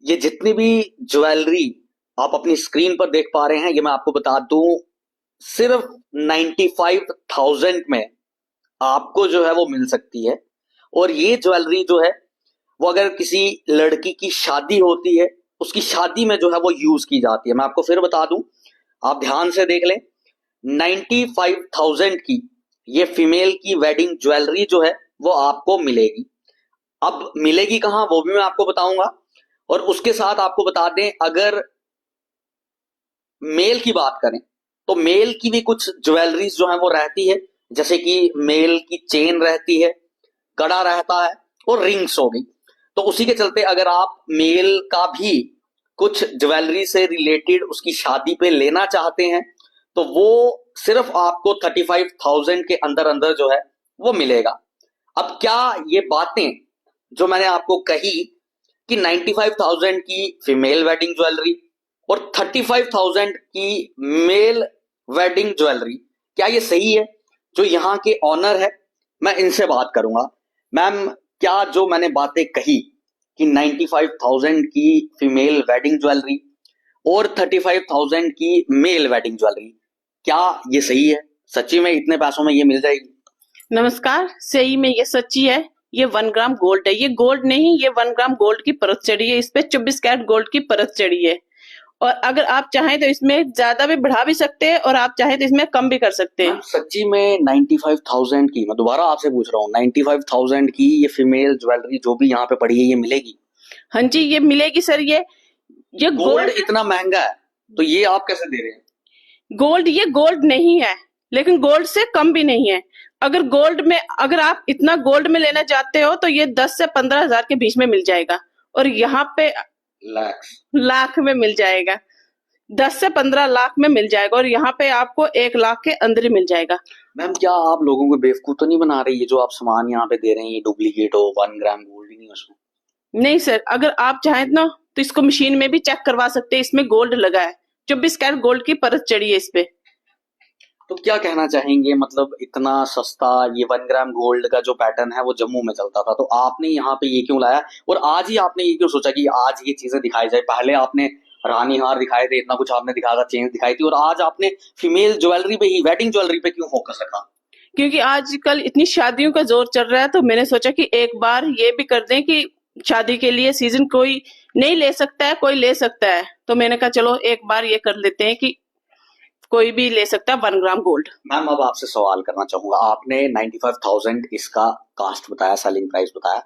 ये जितनी भी ज्वेलरी आप अपनी स्क्रीन पर देख पा रहे हैं, ये मैं आपको बता दूं, सिर्फ 95,000 में आपको जो है वो मिल सकती है। और ये ज्वेलरी जो है वो अगर किसी लड़की की शादी होती है, उसकी शादी में जो है वो यूज की जाती है। मैं आपको फिर बता दूं, आप ध्यान से देख लें, 95,000 की ये फीमेल की वेडिंग ज्वेलरी जो है वो आपको मिलेगी। अब मिलेगी कहां वो भी मैं आपको बताऊंगा। और उसके साथ आपको बता दें, अगर मेल की बात करें तो मेल की भी कुछ ज्वेलरीज जो है वो रहती है, जैसे कि मेल की चेन रहती है, कड़ा रहता है और रिंग्स हो गई। तो उसी के चलते अगर आप मेल का भी कुछ ज्वेलरी से रिलेटेड उसकी शादी पे लेना चाहते हैं तो वो सिर्फ आपको 35,000 के अंदर अंदर जो है वो मिलेगा। अब क्या ये बातें जो मैंने आपको कही कि 95,000 की फीमेल वेडिंग ज्वेलरी और 35,000 की मेल वेडिंग ज्वेलरी, क्या ये सही है? जो यहाँ के ऑनर है, मैं इनसे बात करूंगा। मैम, क्या जो मैंने बातें कही कि 95,000 की फीमेल वेडिंग ज्वेलरी और 35,000 की मेल वेडिंग ज्वेलरी, क्या ये सही है? सच्ची में इतने पैसों में ये मिल जाएगी? नमस्कार। सही में ये सच्ची है। ये 1 ग्राम गोल्ड है। ये गोल्ड नहीं, ये 1 ग्राम गोल्ड की परत चढ़ी है। इस पे 24 कैरेट गोल्ड की परत चढ़ी है। और अगर आप चाहें तो इसमें ज्यादा भी बढ़ा भी सकते हैं और आप चाहें तो इसमें कम भी कर सकते हैं। सच्ची में 95,000 की, मैं दोबारा आपसे पूछ रहा हूँ, 95,000 की ये फीमेल ज्वेलरी जो भी यहाँ पे पड़ी है ये मिलेगी? हाँ जी, ये मिलेगी सर। ये गोल्ड इतना महंगा है तो ये आप कैसे दे रहे हैं? गोल्ड ये गोल्ड नहीं है, लेकिन गोल्ड से कम भी नहीं है। अगर आप इतना गोल्ड में लेना चाहते हो तो ये 10 से 15 हजार के बीच में मिल जाएगा। और यहाँ पे लाख में मिल जाएगा। 10 से 15 लाख में मिल जाएगा और यहाँ पे आपको 1 लाख के अंदर ही मिल जाएगा। मैम, क्या आप लोगों को बेवकूफ तो नहीं बना रही है जो आप सामान यहाँ पे दे रहे हैं ये डुप्लीकेट हो, 1 ग्राम गोल्ड ही नहीं है उसमें? नहीं सर, अगर आप चाहें ना तो इसको मशीन में भी चेक करवा सकते हैं। इसमें गोल्ड लगा है, 24 कैरेट गोल्ड की परत चढ़ी है इस पे। तो क्या कहना चाहेंगे, मतलब इतना सस्ता ये 1 ग्राम गोल्ड का जो पैटर्न है वो जम्मू में चलता था, तो आपने यहाँ पे ये क्यों लाया? और आज ही आपने ये क्यों सोचा कि आज ये चीजें दिखाई जाए? पहले आपने रानी हार दिखाए थे, इतना कुछ आपने दिखाया था, चेन्स दिखाई थी, और आज आपने फीमेल ज्वेलरी पे ही, वेडिंग ज्वेलरी पे क्यों फोकस रखा? क्योंकि आजकल इतनी शादियों का जोर चल रहा है तो मैंने सोचा कि एक बार ये भी कर दें कि शादी के लिए सीजन कोई नहीं ले सकता है, कोई ले सकता है। तो मैंने कहा चलो एक बार ये कर लेते हैं कि कोई भी ले सकता है 1 ग्राम गोल्ड। मैम, अब आपसे सवाल करना चाहूंगा, आपने 95,000 इसका कास्ट बताया, सेलिंग प्राइस बताया,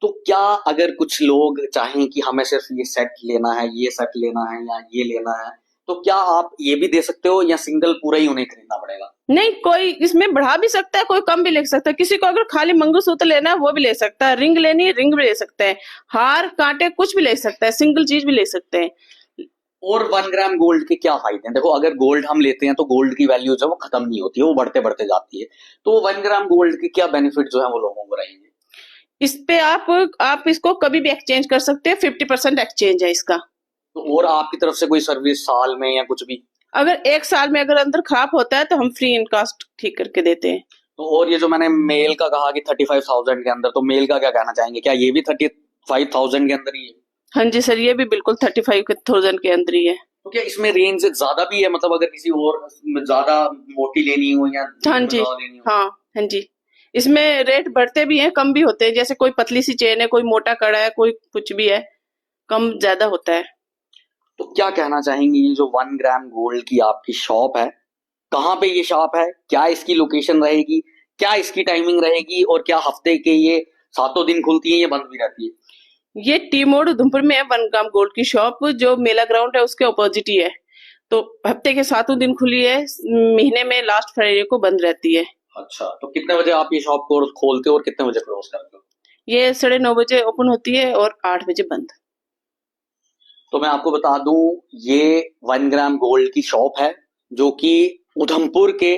तो क्या अगर कुछ लोग चाहें कि हमें सिर्फ ये सेट लेना है, ये सेट लेना है या ये लेना है, तो क्या आप ये भी दे सकते हो या सिंगल पूरा ही उन्हें खरीदना पड़ेगा? नहीं, कोई इसमें बढ़ा भी सकता है, कोई कम भी ले सकता है। किसी को अगर खाली मंगलसूत्र लेना है वो भी ले सकता है, रिंग लेनी है रिंग भी ले सकते हैं, हार कांटे कुछ भी ले सकता है, सिंगल चीज भी ले सकते हैं। और 1 ग्राम गोल्ड के क्या फायदे हैं? देखो, अगर गोल्ड हम लेते हैं तो गोल्ड की वैल्यू जो है वो खत्म नहीं होती है, वो बढ़ते बढ़ते जाती है। तो 1 ग्राम गोल्ड के क्या बेनिफिट जो है वो लोगों को रहेंगे? इस पे आप इसको कभी भी एक्सचेंज कर सकते हैं। 50% एक्सचेंज है इसका। तो और आपकी तरफ से कोई सर्विस साल में या कुछ भी? अगर 1 साल में अगर अंदर खराब होता है तो हम फ्री इन कास्ट ठीक करके देते हैं। तो और ये जो मैंने मेल का कहा कि 35,000 के अंदर, तो मेल का क्या कहना चाहेंगे? क्या ये भी 35,000 के अंदर ही है? हाँ जी सर, ये भी बिल्कुल 35,000 के अंदर ही है। तो क्या इसमें रेंज ज्यादा भी है? मतलब अगर किसी और ज्यादा मोटी लेनी हो या हाँ जी, लेनी हो? हाँ जी, इसमें रेट बढ़ते भी हैं कम भी होते हैं। जैसे कोई पतली सी चेन है, कोई मोटा कड़ा है, कोई कुछ भी है, कम ज्यादा होता है। तो क्या कहना चाहेंगी, ये जो 1 ग्राम गोल्ड की आपकी शॉप है, कहाँ पे ये शॉप है? क्या इसकी लोकेशन रहेगी? क्या इसकी टाइमिंग रहेगी? और क्या हफ्ते के ये सातों दिन खुलती है या बंद भी रहती है? ये टी मोड़ उधमपुर में है 1 ग्राम गोल्ड की शॉप, जो मेला ग्राउंड है उसके अपोजिट ही है। तो हफ्ते के 7 दिन खुली है, महीने में लास्ट फ्राइडे को बंद रहती है। अच्छा, तो कितने बजे आप ये शॉप को खोलते हो और कितने बजे क्लोज करते हो? ये 9:30 बजे ओपन होती है और 8 बजे बंद। तो मैं आपको बता दूं, ये 1 ग्राम गोल्ड की शॉप है जो कि उधमपुर के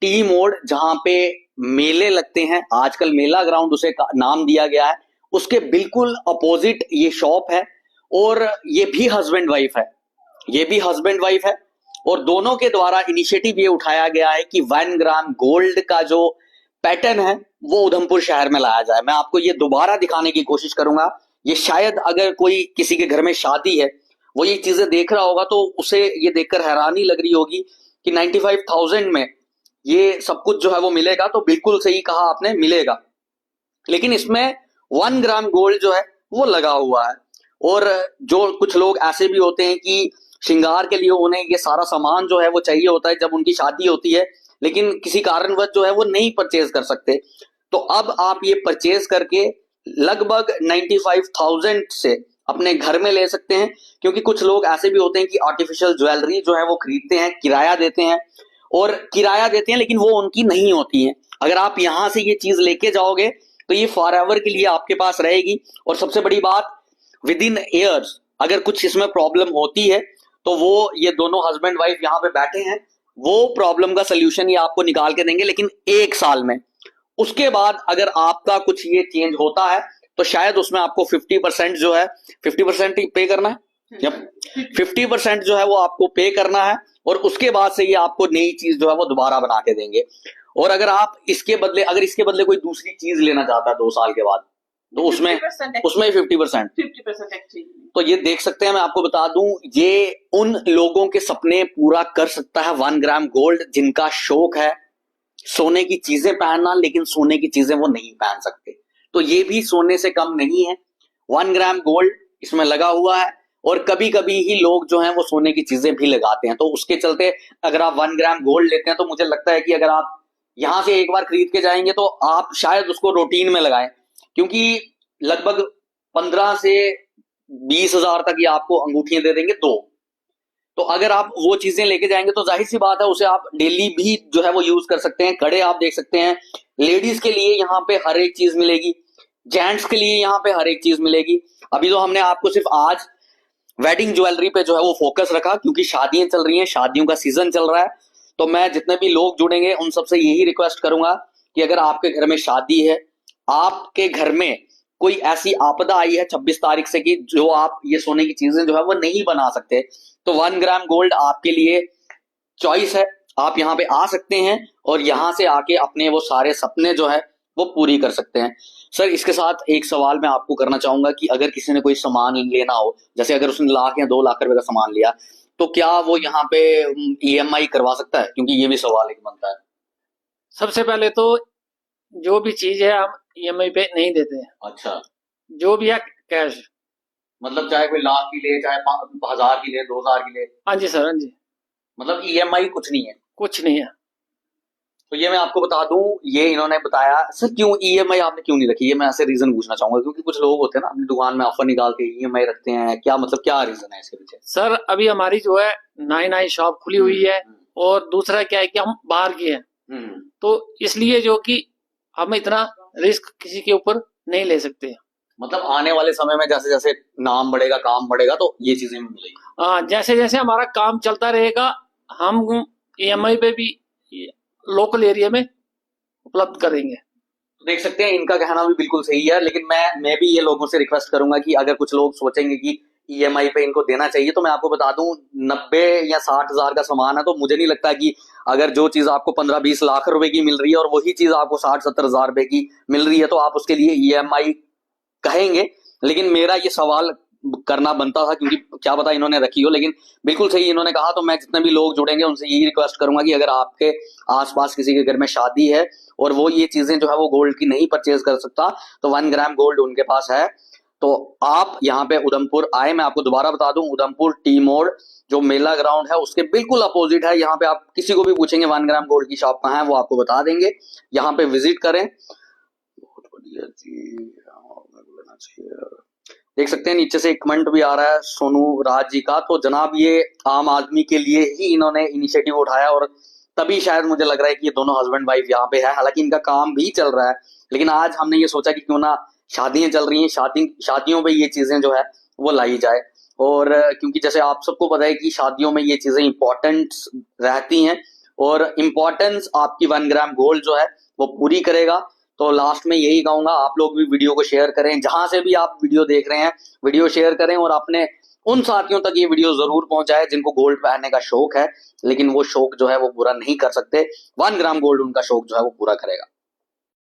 टी मोड़, जहां पे मेले लगते हैं, आजकल मेला ग्राउंड उसे नाम दिया गया है, उसके बिल्कुल अपोजिट ये शॉप है। और ये भी हस्बैंड वाइफ है, ये भी हस्बैंड वाइफ है, और दोनों के द्वारा इनिशिएटिव ये उठाया गया है कि 1 ग्राम गोल्ड का जो पैटर्न है वो उधमपुर शहर में लाया जाए। मैं आपको ये दोबारा दिखाने की कोशिश करूंगा ये शायद अगर कोई किसी के घर में शादी है, वो ये चीजें देख रहा होगा तो उसे ये देखकर हैरानी लग रही होगी कि 95,000 में ये सब कुछ जो है वो मिलेगा। तो बिल्कुल सही कहा आपने, मिलेगा। लेकिन इसमें 1 ग्राम गोल्ड जो है वो लगा हुआ है। और जो कुछ लोग ऐसे भी होते हैं कि श्रृंगार के लिए उन्हें ये सारा सामान जो है वो चाहिए होता है जब उनकी शादी होती है, लेकिन किसी कारणवश जो है वो नहीं परचेज कर सकते। तो अब आप ये परचेज करके लगभग 95,000 से अपने घर में ले सकते हैं। क्योंकि कुछ लोग ऐसे भी होते हैं कि आर्टिफिशियल ज्वेलरी जो है वो खरीदते हैं, किराया देते हैं, और किराया देते हैं लेकिन वो उनकी नहीं होती है। अगर आप यहां से ये चीज लेके जाओगे तो ये फॉर एवर के लिए आपके पास रहेगी। और सबसे बड़ी बात, विद इन ईयर्स अगर कुछ इसमें प्रॉब्लम होती है तो वो ये दोनों हस्बैंड वाइफ यहाँ पे बैठे हैं, वो प्रॉब्लम का सोल्यूशन ये आपको निकाल के देंगे, लेकिन 1 साल में। उसके बाद अगर आपका कुछ ये चेंज होता है तो शायद उसमें आपको 50% जो है 50% पे करना है, या 50% जो है वो आपको पे करना है, और उसके बाद से ये आपको नई चीज जो है वो दोबारा बना के देंगे। और अगर आप इसके बदले कोई दूसरी चीज लेना चाहता है 2 साल के बाद, तो उसमें 50% तो ये देख सकते हैं। मैं आपको बता दूं, ये उन लोगों के सपने पूरा कर सकता है 1 ग्राम गोल्ड, जिनका शौक है सोने की चीजें पहनना, लेकिन सोने की चीजें वो नहीं पहन सकते। तो ये भी सोने से कम नहीं है। 1 ग्राम गोल्ड इसमें लगा हुआ है, और कभी कभी ही लोग जो हैं वो सोने की चीजें भी लगाते हैं। तो उसके चलते अगर आप 1 ग्राम गोल्ड लेते हैं तो मुझे लगता है कि अगर आप यहां से एक बार खरीद के जाएंगे तो आप शायद उसको रूटीन में लगाएं, क्योंकि लगभग 15 से 20 हजार तक ये आपको अंगूठियां दे देंगे 2। तो अगर आप वो चीजें लेके जाएंगे तो जाहिर सी बात है उसे आप डेली भी जो है वो यूज कर सकते हैं। कड़े आप देख सकते हैं, लेडीज के लिए यहाँ पे हर एक चीज मिलेगी, जेंट्स के लिए यहाँ पे हर एक चीज मिलेगी। अभी तो हमने आपको सिर्फ आज वेडिंग ज्वेलरी पे जो है वो फोकस रखा, क्योंकि शादियां चल रही हैं, शादियों का सीजन चल रहा है। तो मैं जितने भी लोग जुड़ेंगे उन सबसे यही रिक्वेस्ट करूंगा कि अगर आपके घर में शादी है, आपके घर में कोई ऐसी आपदा आई है 26 तारीख से कि जो आप ये सोने की चीजें जो है वो नहीं बना सकते, तो 1 ग्राम गोल्ड आपके लिए चॉइस है। आप यहाँ पे आ सकते हैं और यहाँ से आके अपने वो सारे सपने जो है वो पूरी कर सकते हैं। सर, इसके साथ एक सवाल मैं आपको करना चाहूंगा कि अगर किसी ने कोई सामान लेना हो, जैसे अगर उसने 1 लाख या 2 लाख रुपए का सामान लिया, तो क्या वो यहाँ पे EMI करवा सकता है? क्योंकि ये भी सवाल एक बनता है। सबसे पहले तो जो भी चीज है हम EMI पे नहीं देते हैं। अच्छा, जो भी है कैश। मतलब चाहे कोई 1 लाख की ले, चाहे 1000 की ले, 2000 की ले। हाँ जी सर, हाँ जी। मतलब EMI कुछ नहीं है? कुछ नहीं है। तो ये मैं आपको बता दूं, ये इन्होंने बताया। सर, क्यों EMI आपने क्यों नहीं रखी? ये मैं ऐसे रीजन पूछना चाहूंगा, क्योंकि कुछ लोग होते हैं ना अपनी दुकान में ऑफर निकाल के EMI रखते हैं। क्या मतलब, क्या रीजन है इसके पीछे? सर, अभी हमारी जो है नई शॉप खुली हुई है, और दूसरा क्या है कि हम बाहर के हैं, तो इसलिए जो कि हम इतना रिस्क किसी के ऊपर नहीं ले सकते। मतलब आने वाले समय में जैसे जैसे नाम बढ़ेगा, काम बढ़ेगा, तो ये चीजें मिलेगी। हाँ, जैसे जैसे हमारा काम चलता रहेगा हम EMI पे भी लोकल एरिया में उपलब्ध करेंगे। तो देख सकते हैं, इनका कहना भी बिल्कुल सही है। लेकिन मैं भी ये लोगों से रिक्वेस्ट करूंगा कि अगर कुछ लोग सोचेंगे कि EMI पे इनको देना चाहिए, तो मैं आपको बता दूं 90 या 60 हजार का सामान है, तो मुझे नहीं लगता कि अगर जो चीज आपको 15-20 लाख रुपए की मिल रही है और वही चीज आपको 60-70 हजार रुपए की मिल रही है तो आप उसके लिए EMI कहेंगे। लेकिन मेरा ये सवाल करना बनता था, क्योंकि क्या पता इन्होंने रखी हो। लेकिन बिल्कुल सही इन्होंने कहा। तो मैं जितने भी लोग जुड़ेंगे उनसे यही रिक्वेस्ट करूंगा कि अगर आपके आसपास किसी के घर में शादी है और वो ये चीजें जो है वो गोल्ड की नहीं परचेज कर सकता, तो 1 ग्राम गोल्ड उनके पास है, तो आप यहाँ पे उधमपुर आए। मैं आपको दोबारा बता दूं, उधमपुर टी मोड़ जो मेला ग्राउंड है उसके बिल्कुल अपोजिट है। यहाँ पे आप किसी को भी पूछेंगे 1 ग्राम गोल्ड की शॉप कहाँ है, वो आपको बता देंगे। यहाँ पे विजिट करें। बहुत बढ़िया जी, देख सकते हैं नीचे से एक कमेंट भी आ रहा है सोनू राज जी का। तो जनाब, ये आम आदमी के लिए ही इन्होंने इनिशिएटिव उठाया, और तभी शायद मुझे लग रहा है कि ये दोनों हस्बैंड वाइफ यहाँ पे है। हालांकि इनका काम भी चल रहा है, लेकिन आज हमने ये सोचा कि क्यों ना शादियां चल रही हैं, शादियों पे ये चीजें जो है वो लाई जाए। और क्योंकि जैसे आप सबको पता है कि शादियों में ये चीजें इंपॉर्टेंट रहती हैं, और इम्पोर्टेंस आपकी 1 ग्राम गोल्ड जो है वो पूरी करेगा। तो लास्ट में यही कहूंगा, आप लोग भी वीडियो को शेयर करें, जहां से भी आप वीडियो देख रहे हैं वीडियो शेयर करें, और अपने उन साथियों तक ये वीडियो जरूर पहुंचाए जिनको गोल्ड पहनने का शौक है, लेकिन वो शौक जो है वो पूरा नहीं कर सकते। 1 ग्राम गोल्ड उनका शौक जो है वो पूरा करेगा।